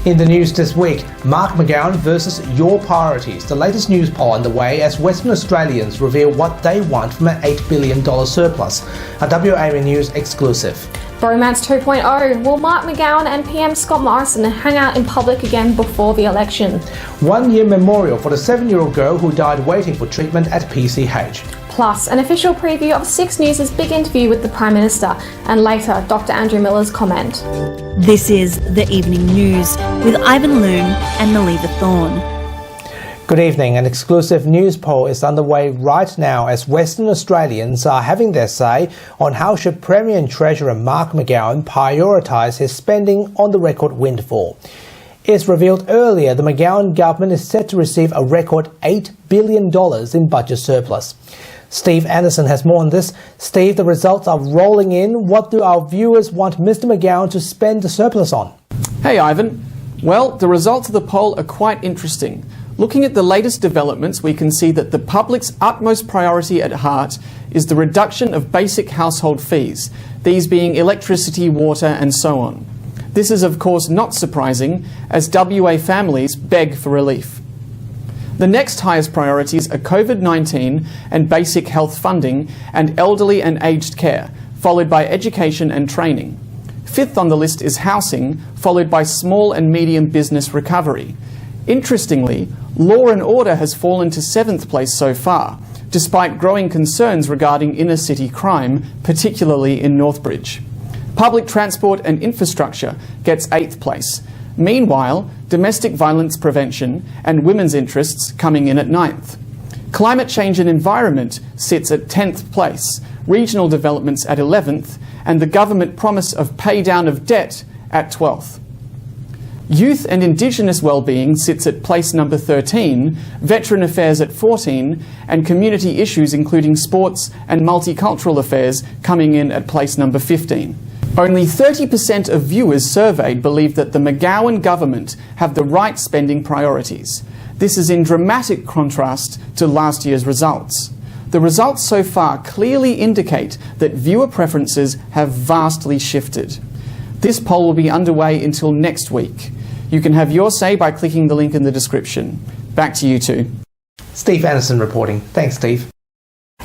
In the news this week, Mark McGowan versus your priorities. The latest news poll underway as Western Australians reveal what they want from an $8 billion surplus. A WAME News exclusive. Bromance 2.0. Will Mark McGowan and PM Scott Morrison hang out in public again before the election? 1 year memorial for the 7-year-old girl who died waiting for treatment at PCH. Plus, an official preview of 6 News' big interview with the Prime Minister, and later, Dr. Andrew Miller's comment. This is The Evening News with Ivan Loon and Melissa Thorne. Good evening. An exclusive news poll is underway right now as Western Australians are having their say on how should Premier and Treasurer Mark McGowan prioritise his spending on the record windfall. It's revealed earlier the McGowan government is set to receive a record $8 billion in budget surplus. Steve Anderson has more on this. Steve, the results are rolling in. What do our viewers want Mr. McGowan to spend the surplus on? Hey, Ivan. Well, the results of the poll are quite interesting. Looking at the latest developments, we can see that the public's utmost priority at heart is the reduction of basic household fees, these being electricity, water and so on. This is of course not surprising, as WA families beg for relief. The next highest priorities are COVID-19 and basic health funding and elderly and aged care, followed by education and training. Fifth on the list is housing, followed by small and medium business recovery. Interestingly, law and order has fallen to 7th place so far, despite growing concerns regarding inner city crime, particularly in Northbridge. Public transport and infrastructure gets 8th place. Meanwhile, domestic violence prevention and women's interests coming in at 9th. Climate change and environment sits at 10th place, regional developments at 11th, and the government promise of pay down of debt at 12th. Youth and Indigenous wellbeing sits at place number 13, Veteran Affairs at 14, and community issues including sports and multicultural affairs coming in at place number 15. Only 30% of viewers surveyed believe that the McGowan government have the right spending priorities. This is in dramatic contrast to last year's results. The results so far clearly indicate that viewer preferences have vastly shifted. This poll will be underway until next week. You can have your say by clicking the link in the description. Back to you two. Steve Anderson reporting. Thanks, Steve.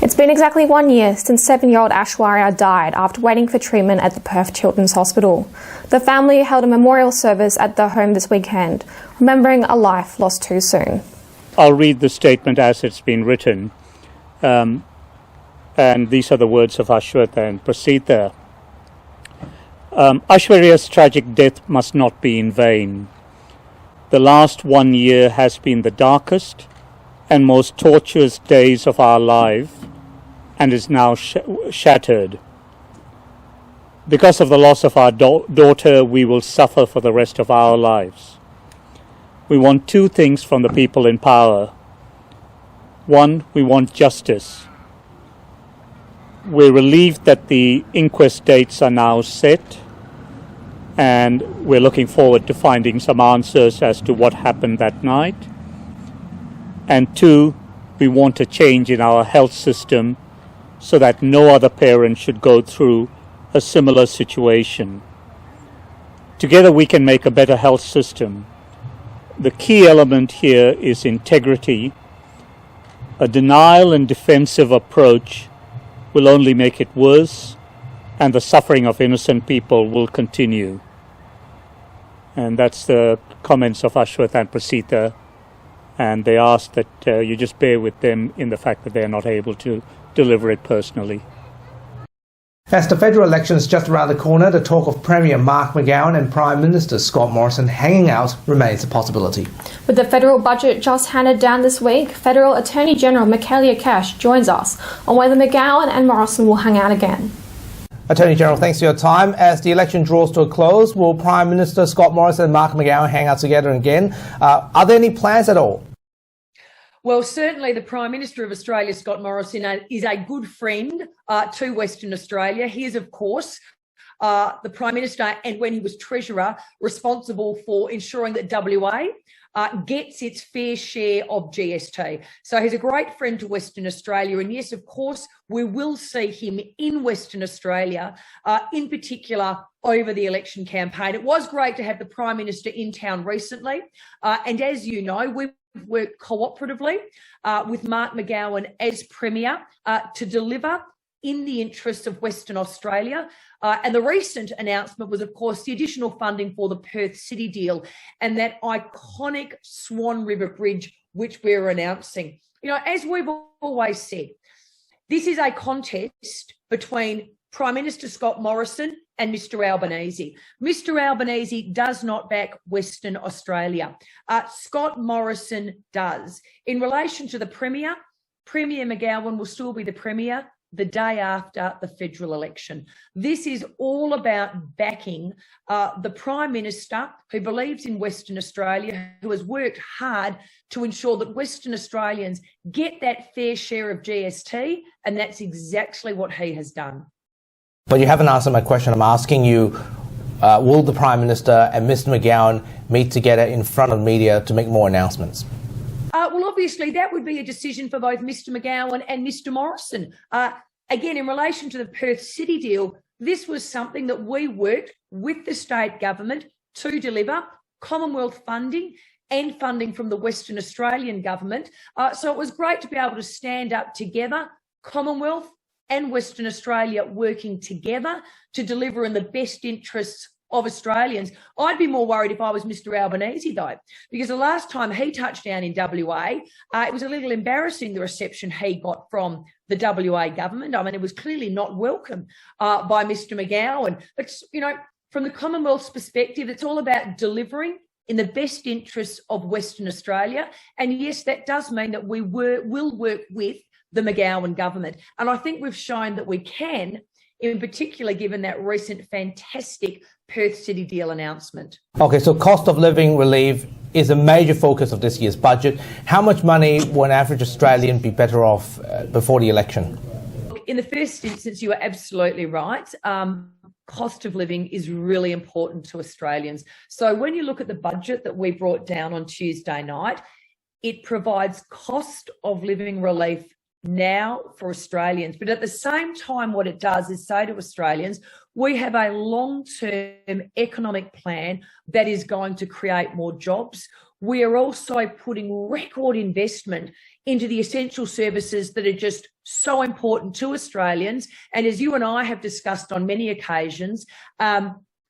It's been exactly 1 year since 7-year-old Aishwarya died after waiting for treatment at the Perth Children's Hospital. The family held a memorial service at their home this weekend, remembering a life lost too soon. I'll read the statement as it's been written. And these are the words of Aishwarya and proceed there. Aishwarya's tragic death must not be in vain. The last 1 year has been the darkest and most tortuous days of our life and is now shattered. Because of the loss of our daughter, we will suffer for the rest of our lives. We want 2 things from the people in power. 1, we want justice. We're relieved that the inquest dates are now set, and we're looking forward to finding some answers as to what happened that night. And 2, we want a change in our health system so that no other parent should go through a similar situation. Together we can make a better health system. The key element here is integrity. A denial and defensive approach will only make it worse, and the suffering of innocent people will continue. And that's the comments of Aishwarya and Prasita. And they ask that you just bear with them in the fact that they are not able to deliver it personally. As the federal election is just around the corner, the talk of Premier Mark McGowan and Prime Minister Scott Morrison hanging out remains a possibility. With the federal budget just handed down this week, Federal Attorney General Michaelia Cash joins us on whether McGowan and Morrison will hang out again. Attorney General, thanks for your time. As the election draws to a close, will Prime Minister Scott Morrison and Mark McGowan hang out together again? Are there any plans at all? Well, certainly the Prime Minister of Australia, Scott Morrison, is a good friend to Western Australia. He is, of course, the Prime Minister, and when he was Treasurer, responsible for ensuring that WA gets its fair share of GST. So he's a great friend to Western Australia. And yes, of course, we will see him in Western Australia, in particular over the election campaign. It was great to have the Prime Minister in town recently. And as you know, we've worked cooperatively with Mark McGowan as Premier to deliver in the interests of Western Australia. And the recent announcement was, of course, the additional funding for the Perth City deal and that iconic Swan River Bridge, which we're announcing. You know, as we've always said, this is a contest between Prime Minister Scott Morrison and Mr Albanese. Mr Albanese does not back Western Australia. Scott Morrison does. In relation to the Premier, Premier McGowan will still be the Premier the day after the federal election. This is all about backing the Prime Minister who believes in Western Australia, who has worked hard to ensure that Western Australians get that fair share of GST, and that's exactly what he has done. But you haven't answered my question. I'm asking you, will the Prime Minister and Mr McGowan meet together in front of media to make more announcements? Well, obviously, that would be a decision for both Mr McGowan and Mr Morrison. Again, in relation to the Perth City deal, this was something that we worked with the state government to deliver, Commonwealth funding and funding from the Western Australian government. So it was great to be able to stand up together, Commonwealth and Western Australia working together to deliver in the best interests of Australians. I'd be more worried if I was Mr Albanese, though, because the last time he touched down in WA, it was a little embarrassing, the reception he got from the WA government. I mean, it was clearly not welcome by Mr McGowan. But, you know, from the Commonwealth's perspective, it's all about delivering in the best interests of Western Australia. And yes, that does mean that we will work with the McGowan government. And I think we've shown that we can, in particular, given that recent fantastic Perth City deal announcement. Okay, so cost of living relief is a major focus of this year's budget. How much money will an average Australian be better off before the election? In the first instance, you are absolutely right. Cost of living is really important to Australians. So when you look at the budget that we brought down on Tuesday night, it provides cost of living relief now for Australians. But at the same time, what it does is say to Australians, we have a long-term economic plan that is going to create more jobs. We are also putting record investment into the essential services that are just so important to Australians. And as you and I have discussed on many occasions,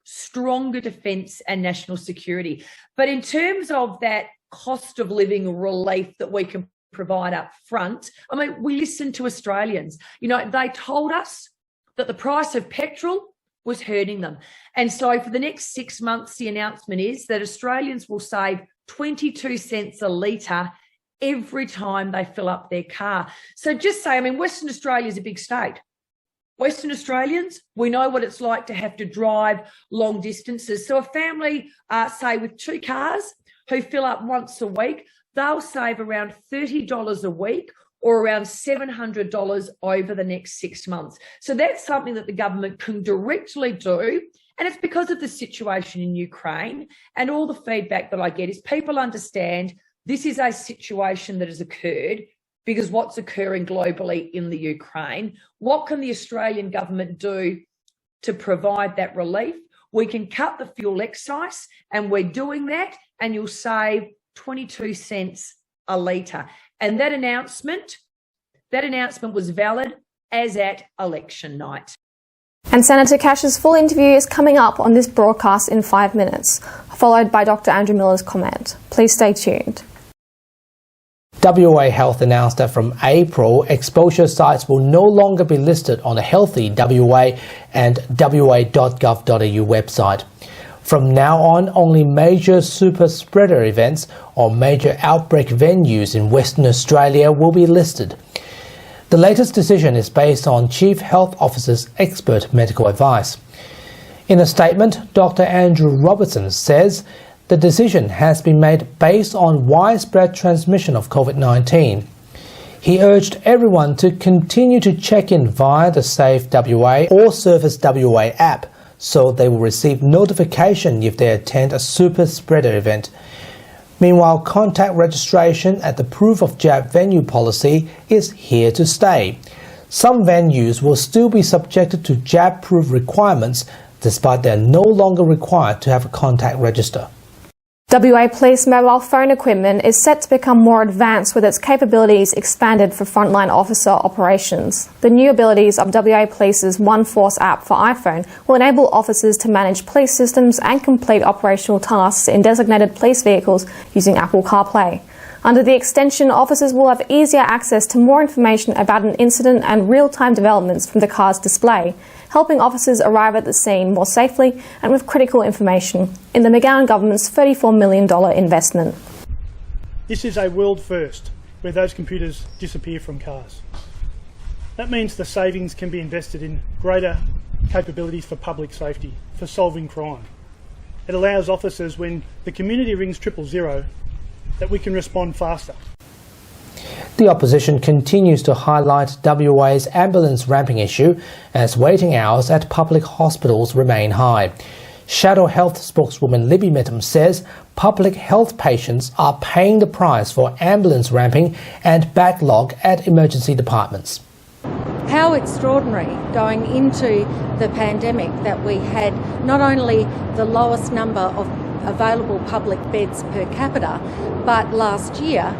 stronger defence and national security. But in terms of that cost of living relief that we can provide up front, I mean, we listened to Australians. You know, they told us that the price of petrol was hurting them. And so for the next 6 months, the announcement is that Australians will save 22 cents a litre every time they fill up their car. So just say, I mean, Western Australia is a big state. Western Australians, we know what it's like to have to drive long distances. So a family, say with 2 cars, who fill up once a week, they'll save around $30 a week or around $700 over the next 6 months. So that's something that the government can directly do. And it's because of the situation in Ukraine, and all the feedback that I get is people understand this is a situation that has occurred because what's occurring globally in the Ukraine. What can the Australian government do to provide that relief? We can cut the fuel excise, and we're doing that, and you'll save 22 cents a litre. And that announcement was valid as at election night. And Senator Cash's full interview is coming up on this broadcast in 5 minutes, followed by Dr. Andrew Miller's comment. Please stay tuned. WA Health announced that from April, exposure sites will no longer be listed on the Healthy WA and wa.gov.au website. From now on, only major super spreader events or major outbreak venues in Western Australia will be listed. The latest decision is based on Chief Health Officer's expert medical advice. In a statement, Dr. Andrew Robertson says the decision has been made based on widespread transmission of COVID-19. He urged everyone to continue to check in via the Safe WA or Surface WA app so they will receive notification if they attend a super spreader event. Meanwhile, contact registration at the proof of jab venue policy is here to stay. Some venues will still be subjected to jab-proof requirements, despite they are no longer required to have a contact register. WA Police mobile phone equipment is set to become more advanced with its capabilities expanded for frontline officer operations. The new abilities of WA Police's One Force app for iPhone will enable officers to manage police systems and complete operational tasks in designated police vehicles using Apple CarPlay. Under the extension, officers will have easier access to more information about an incident and real-time developments from the car's display, helping officers arrive at the scene more safely and with critical information in the McGowan government's $34 million investment. This is a world first, where those computers disappear from cars. That means the savings can be invested in greater capabilities for public safety, for solving crime. It allows officers, when the community rings 000, that we can respond faster. The opposition continues to highlight WA's ambulance ramping issue as waiting hours at public hospitals remain high. Shadow Health spokeswoman Libby Mittam says public health patients are paying the price for ambulance ramping and backlog at emergency departments. How extraordinary going into the pandemic that we had not only the lowest number of available public beds per capita, but last year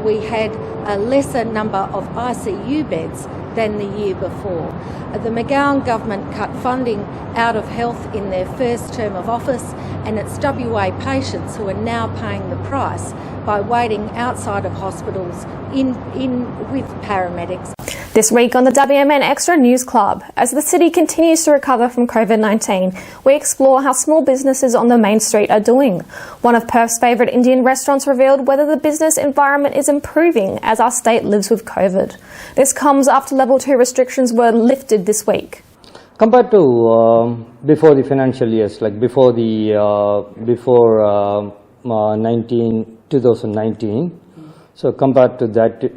we had a lesser number of ICU beds than the year before. The McGowan government cut funding out of health in their first term of office, and it's WA patients who are now paying the price by waiting outside of hospitals with paramedics. This week on the WMN Extra News Club, as the city continues to recover from COVID-19, we explore how small businesses on the main street are doing. One of Perth's favourite Indian restaurants revealed whether the business environment is improving as our state lives with COVID. This comes after level 2 restrictions were lifted this week. Compared to before the financial years, like before 2019, so compared to that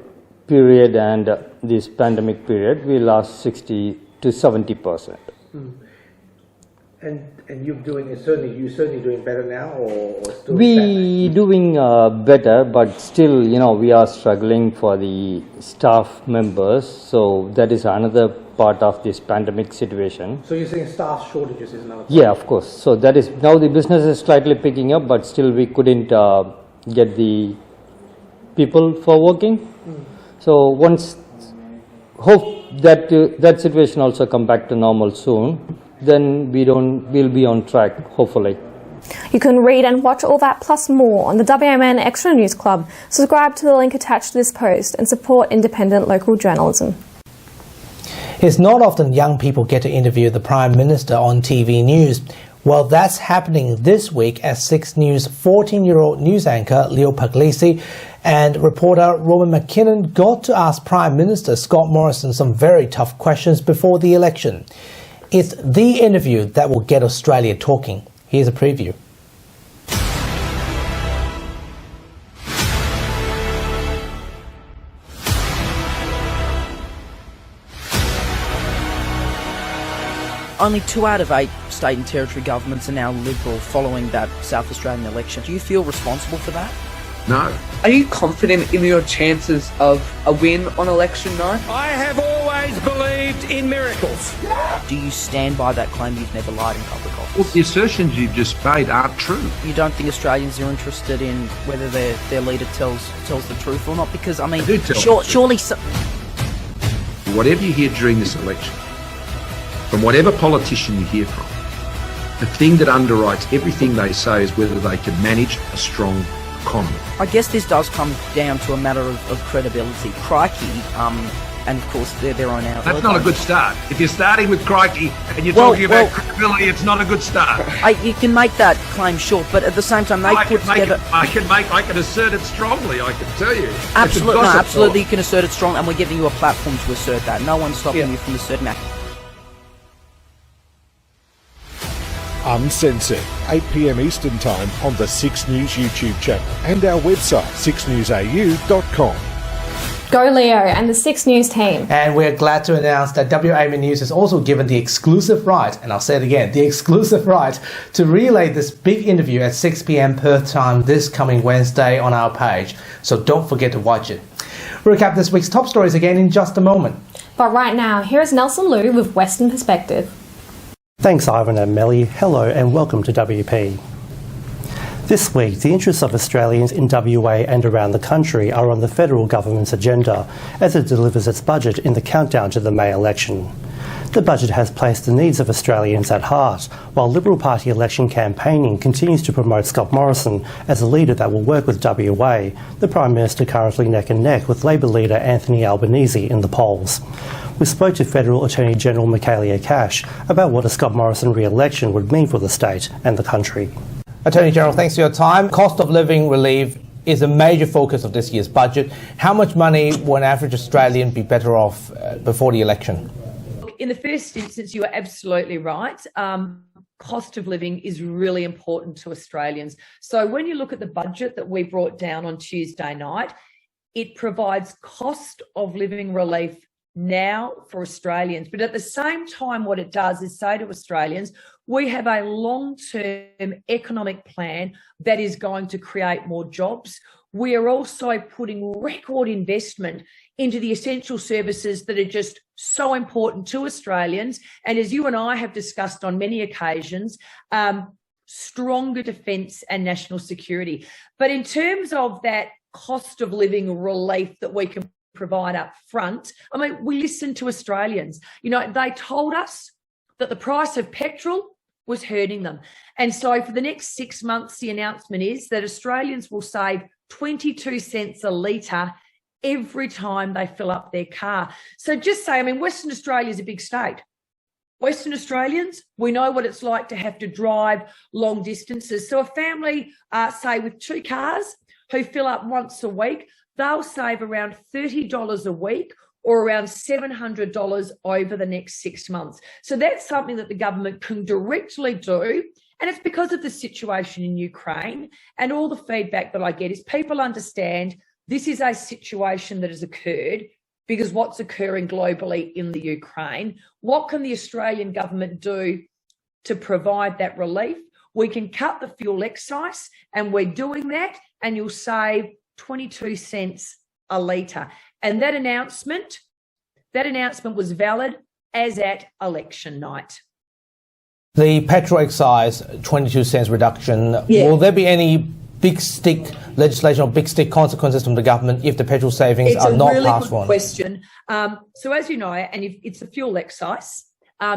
period and this pandemic period, we lost 60 to 70%. And you're certainly doing better now, or still? We doing better, but still, we are struggling for the staff members. So that is another part of this pandemic situation. So you're saying staff shortages is another part? Yeah, of course. So that is now the business is slightly picking up, but still we couldn't get the people for working. So once hope that that situation also come back to normal soon, then we'll be on track, hopefully. You can read and watch all that plus more on the WMN Extra News Club. Subscribe to the link attached to this post and support independent local journalism. It's not often young people get to interview the Prime Minister on TV news. Well, that's happening this week as 6 News 14-year-old news anchor Leo Puglisi and reporter Roman McKinnon got to ask Prime Minister Scott Morrison some very tough questions before the election. It's the interview that will get Australia talking. Here's a preview. Only 2 out of 8 state and territory governments are now Liberal following that South Australian election. Do you feel responsible for that? No. Are you confident in your chances of a win on election night? I have always believed in miracles. Do you stand by that claim you've never lied in public office? Well, the assertions you've just made aren't true. You don't think Australians are interested in whether their leader tells the truth or not? Because, I mean, surely... Whatever you hear during this election, from whatever politician you hear from, the thing that underwrites everything they say is whether they can manage a strong economy. I guess this does come down to a matter of credibility. Crikey, and of course they're their own outlet. That's not a good start. If you're starting with crikey and you're talking about credibility, it's not a good start. You can make that claim short, but at the same time I can assert it strongly, I can tell you. Absolutely you can assert it strong, and we're giving you a platform to assert that. No one's stopping you from asserting that. Uncensored, 8 p.m. Eastern Time on the 6 News YouTube channel and our website 6newsau.com. Go Leo and the 6 News team. And we're glad to announce that WAME News is also given the exclusive right, and I'll say it again, the exclusive right to relay this big interview at 6 p.m. Perth time this coming Wednesday on our page. So don't forget to watch it. We'll recap this week's top stories again in just a moment. But right now, here's Nelson Liu with Western Perspective. Thanks, Ivan and Melly. Hello and welcome to WP. This week, the interests of Australians in WA and around the country are on the federal government's agenda as it delivers its budget in the countdown to the May election. The budget has placed the needs of Australians at heart, while Liberal Party election campaigning continues to promote Scott Morrison as a leader that will work with WA, the Prime Minister currently neck and neck with Labor leader Anthony Albanese in the polls. We spoke to Federal Attorney General Michaelia Cash about what a Scott Morrison re-election would mean for the state and the country. Attorney General, thanks for your time. Cost of living relief is a major focus of this year's budget. How much money will an average Australian be better off before the election? In the first instance, you are absolutely right. Cost of living is really important to Australians. So when you look at the budget that we brought down on Tuesday night, it provides cost of living relief now for Australians. But at the same time, what it does is say to Australians, we have a long-term economic plan that is going to create more jobs. We are also putting record investment into the essential services that are just so important to Australians. And as you and I have discussed on many occasions, stronger defence and national security. But in terms of that cost of living relief that we can provide up front, I mean, we listened to Australians. You know, they told us that the price of petrol was hurting them. And so for the next 6 months, the announcement is that Australians will save 22 cents a litre every time they fill up their car. So just say, I mean, Western Australia is a big state. Western Australians, we know what it's like to have to drive long distances. So a family, say with 2 cars, who fill up once a week, they'll save around $30 a week or around $700 over the next 6 months. So that's something that the government can directly do. And it's because of the situation in Ukraine, and all the feedback that I get is people understand this is a situation that has occurred because what's occurring globally in the Ukraine. What can the Australian government do to provide that relief? We can cut the fuel excise, and we're doing that, and you'll save 22 cents a litre. And that announcement was valid as at election night. The petrol excise, 22 cents reduction. Yeah. Will there be any big stick legislation or big stick consequences from the government if the petrol savings are not passed on? It's a really good question. So as you know, and if it's the fuel excise,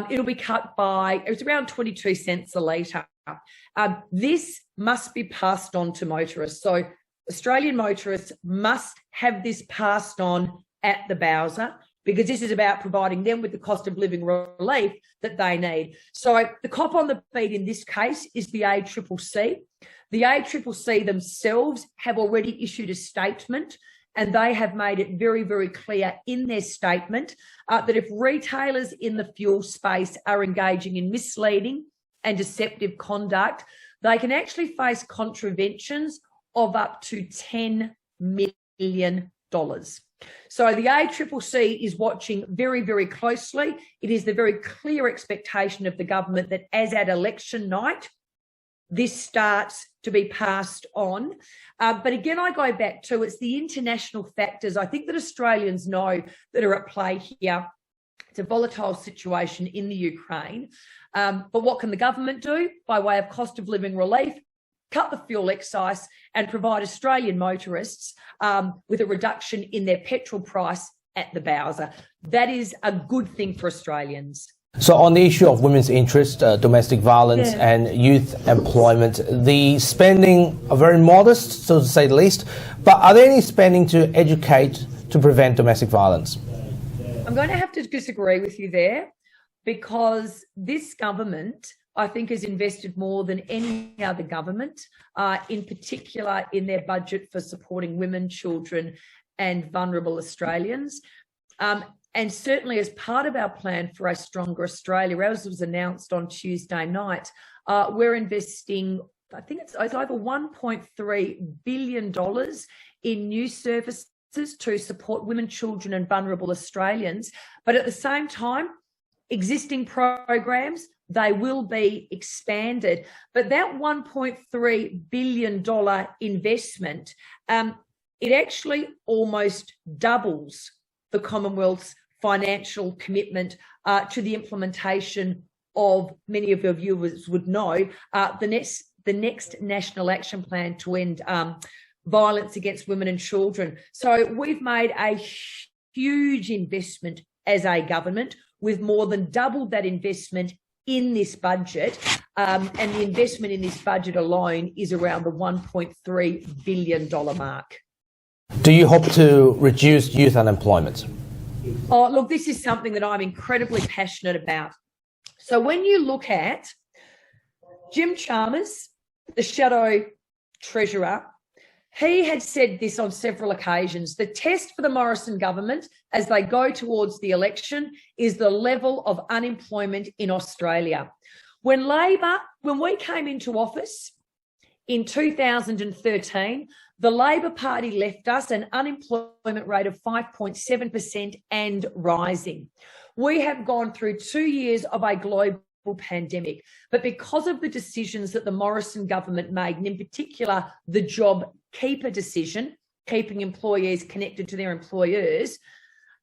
it'll be cut by, it's around 22 cents a litre. This must be passed on to motorists. So Australian motorists must have this passed on at the Bowser, because this is about providing them with the cost of living relief that they need. So the cop on the beat in this case is the ACCC. The ACCC themselves have already issued a statement, and they have made it very, very clear in their statement that if retailers in the fuel space are engaging in misleading and deceptive conduct, they can actually face contraventions of up to $10 million. So the ACCC is watching very, very closely. It is the very clear expectation of the government that as at election night, this starts to be passed on. But again, I go back to it's the international factors I think that Australians know that are at play here. It's a volatile situation in the Ukraine. But what can the government do by way of cost of living relief? Cut the fuel excise and provide Australian motorists with a reduction in their petrol price at the Bowser. That is a good thing for Australians. So on the issue of women's interest, domestic violence and youth employment, the spending are very modest, so to say the least, but are there any spending to educate to prevent domestic violence? I'm going to have to disagree with you there, because this government, I think, has invested more than any other government, in particular in their budget for supporting women, children and vulnerable Australians. And certainly as part of our plan for a stronger Australia, as was announced on Tuesday night, we're investing, I think it's over $1.3 billion in new services to support women, children and vulnerable Australians. But at the same time, existing programs, they will be expanded. But that $1.3 billion investment, it actually almost doubles the Commonwealth's financial commitment to the implementation of, many of your viewers would know, the next National Action Plan to end violence against women and children. So we've made a huge investment as a government. We've more than doubled that investment in this budget, and the investment in this budget alone is around the $1.3 billion mark. Do you hope to reduce youth unemployment? Oh, look, this is something that I'm incredibly passionate about. So when you look at Jim Chalmers, the Shadow Treasurer, he had said this on several occasions. The test for the Morrison government as they go towards the election is the level of unemployment in Australia. When we came into office in 2013, the Labor Party left us an unemployment rate of 5.7% and rising. We have gone through 2 years of a global pandemic, but because of the decisions that the Morrison government made, and in particular the job keeper decision, keeping employees connected to their employers,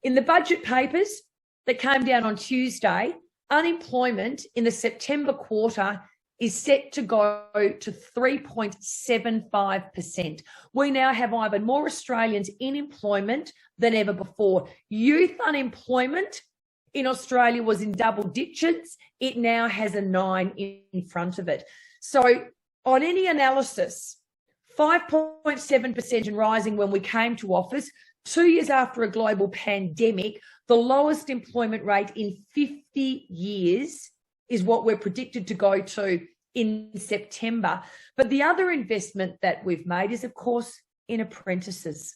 in the budget papers that came down on Tuesday, unemployment in the September quarter is set to go to 3.75%. We now have even more Australians in employment than ever before. Youth unemployment in Australia was in double digits. It now has a 9 in front of it. So on any analysis, 5.7% and rising when we came to office, 2 years after a global pandemic, the lowest employment rate in 50 years is what we're predicted to go to in September. But the other investment that we've made is, of course, in apprentices.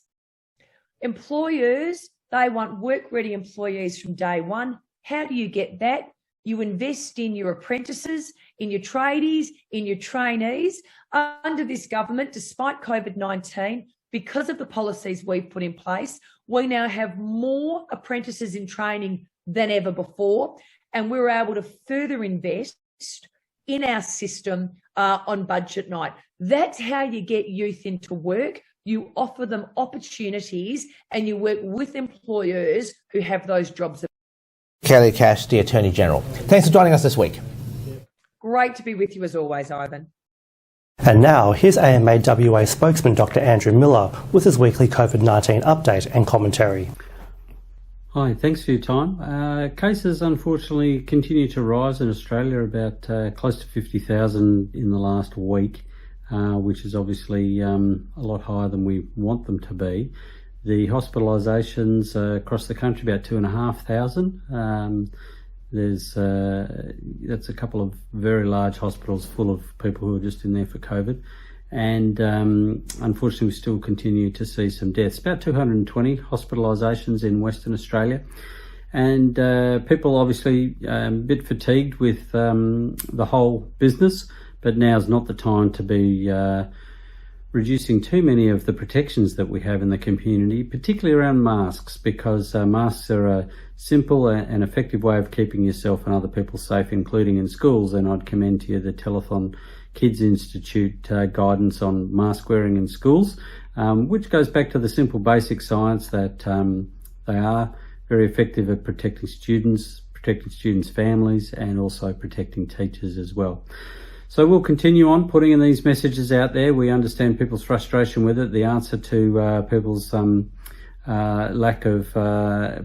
Employers, they want work-ready employees from day one. How do you get that? You invest in your apprentices, in your tradies, in your trainees. Under this government, despite COVID-19, because of the policies we've put in place, we now have more apprentices in training than ever before, and we're able to further invest in our system on budget night. That's how you get youth into work. You offer them opportunities and you work with employers who have those jobs. Kelly Cash, the Attorney General. Thanks for joining us this week. Great to be with you as always, Ivan. And now, here's AMA WA spokesman Dr Andrew Miller with his weekly COVID-19 update and commentary. Hi, thanks for your time. Cases unfortunately continue to rise in Australia, about close to 50,000 in the last week, which is obviously a lot higher than we want them to be. The hospitalisations across the country, about 2,500. That's a couple of very large hospitals full of people who are just in there for COVID. And unfortunately, we still continue to see some deaths. About 220 hospitalisations in Western Australia. And people obviously a bit fatigued with the whole business, but now's not the time to be reducing too many of the protections that we have in the community, particularly around masks, because masks are a simple and effective way of keeping yourself and other people safe, including in schools. And I'd commend to you the Telethon Kids Institute guidance on mask wearing in schools, which goes back to the simple basic science that they are very effective at protecting students' families, and also protecting teachers as well. So we'll continue on putting in these messages out there. We understand people's frustration with it. The answer to people's lack of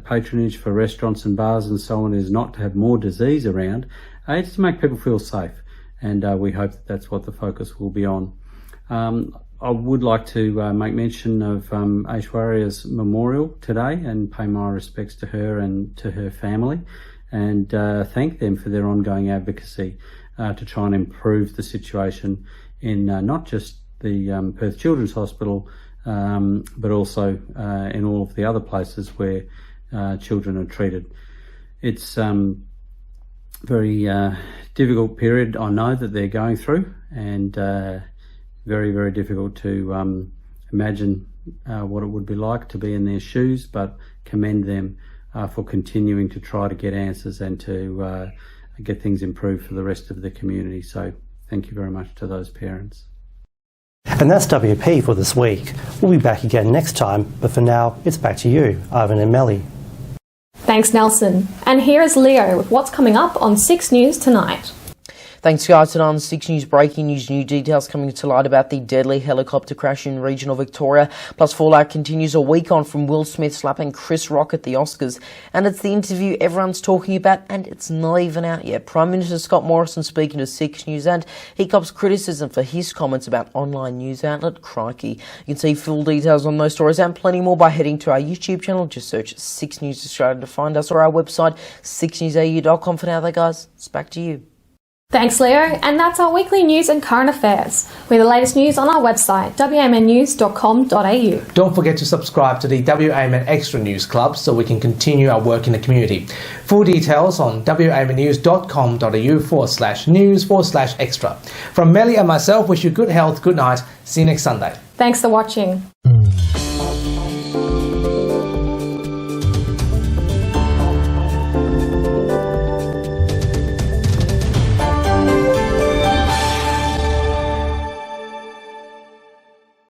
patronage for restaurants and bars and so on is not to have more disease around. It's to make people feel safe. And we hope that that's what the focus will be on. I would like to make mention of Aishwarya's memorial today and pay my respects to her and to her family, and thank them for their ongoing advocacy to try and improve the situation in not just the Perth Children's Hospital, but also in all of the other places where children are treated. It's very difficult period, I know, that they're going through, and very, very difficult to imagine what it would be like to be in their shoes, but commend them for continuing to try to get answers and to get things improved for the rest of the community. So thank you very much to those parents. And that's WP for this week. We'll be back again next time, but for now, it's back to you, Ivan and Melly. Thanks, Nelson. And here is Leo with what's coming up on 6 News tonight. Thanks, guys. Tonight on 6 News breaking news, new details coming to light about the deadly helicopter crash in regional Victoria. Plus, fallout continues a week on from Will Smith slapping Chris Rock at the Oscars. And it's the interview everyone's talking about, and it's not even out yet. Prime Minister Scott Morrison speaking to 6 News, and he cops criticism for his comments about online news outlet Crikey. You can see full details on those stories and plenty more by heading to our YouTube channel. Just search 6 News Australia to find us, or our website, 6newsau.com. For now, though, guys, it's back to you. Thanks, Leo. And that's our weekly news and current affairs, with the latest news on our website, wamnnews.com.au. Don't forget to subscribe to the WAMN Extra News Club so we can continue our work in the community. Full details on wamnnews.com.au/news/extra. From Melly and myself, wish you good health, good night. See you next Sunday. Thanks for watching.